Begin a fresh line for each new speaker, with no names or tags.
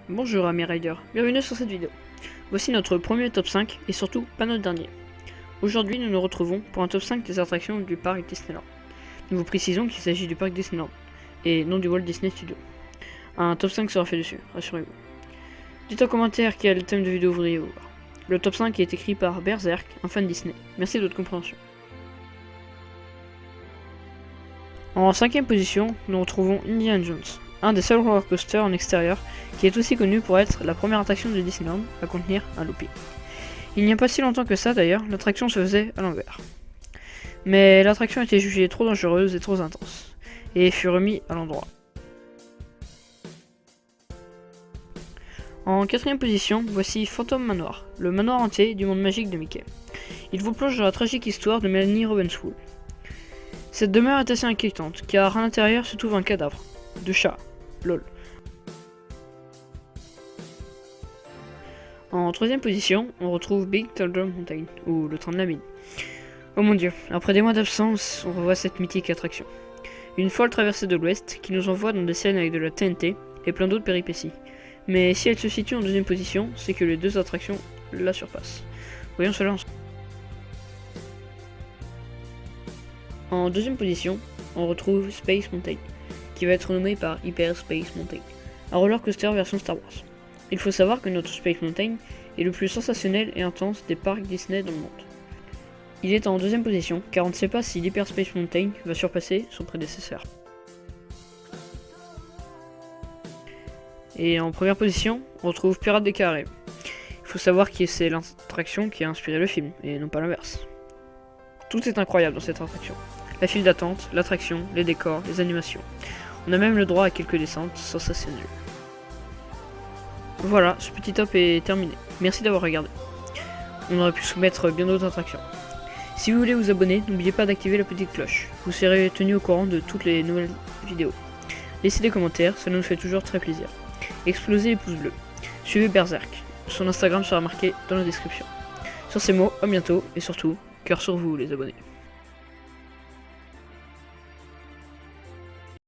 Bonjour amis riders, bienvenue sur cette vidéo. Voici notre premier top 5 et surtout pas notre dernier. Aujourd'hui nous nous retrouvons pour un top 5 des attractions du parc Disneyland. Nous vous précisons qu'il s'agit du parc Disneyland et non du Walt Disney Studio. Un top 5 sera fait dessus, rassurez-vous. Dites en commentaire quel thème de vidéo vous voudriez voir. Le top 5 est écrit par Berserk, un fan Disney. Merci de votre compréhension. En 5ème position, nous retrouvons Indiana Jones, un des seuls roller coasters en extérieur qui est aussi connu pour être la première attraction de Disneyland à contenir un looping. Il n'y a pas si longtemps que ça d'ailleurs, l'attraction se faisait à l'envers. Mais l'attraction était jugée trop dangereuse et trop intense, et fut remis à l'endroit. En 4ème position, voici Phantom Manoir, le manoir entier du monde magique de Mickey. Il vous plonge dans la tragique histoire de Melanie Ravenswood. Cette demeure est assez inquiétante, car à l'intérieur se trouve un cadavre de chat. Lol. En 3ème position, on retrouve Big Thunder Mountain, ou le train de la mine. Oh mon dieu, après des mois d'absence, on revoit cette mythique attraction. Une folle traversée de l'Ouest qui nous envoie dans des scènes avec de la TNT et plein d'autres péripéties. Mais si elle se situe en 2ème position, c'est que les deux attractions la surpassent. Voyons cela ensemble. En 2ème position, on retrouve Space Mountain, qui va être nommé par Hyper Space Mountain, un roller coaster version Star Wars. Il faut savoir que notre Space Mountain est le plus sensationnel et intense des parcs Disney dans le monde. Il est en 2ème position, car on ne sait pas si l'Hyper Space Mountain va surpasser son prédécesseur. Et en 1ère position, on retrouve Pirates des Caraïbes. Il faut savoir que c'est l'attraction qui a inspiré le film, et non pas l'inverse. Tout est incroyable dans cette attraction. La file d'attente, l'attraction, les décors, les animations. On a même le droit à quelques descentes sensationnelles. Voilà, ce petit top est terminé. Merci d'avoir regardé. On aurait pu soumettre bien d'autres attractions. Si vous voulez vous abonner, n'oubliez pas d'activer la petite cloche. Vous serez tenu au courant de toutes les nouvelles vidéos. Laissez des commentaires, ça nous fait toujours très plaisir. Explosez les pouces bleus. Suivez Berserk. Son Instagram sera marqué dans la description. Sur ces mots, à bientôt et surtout, cœur sur vous les abonnés.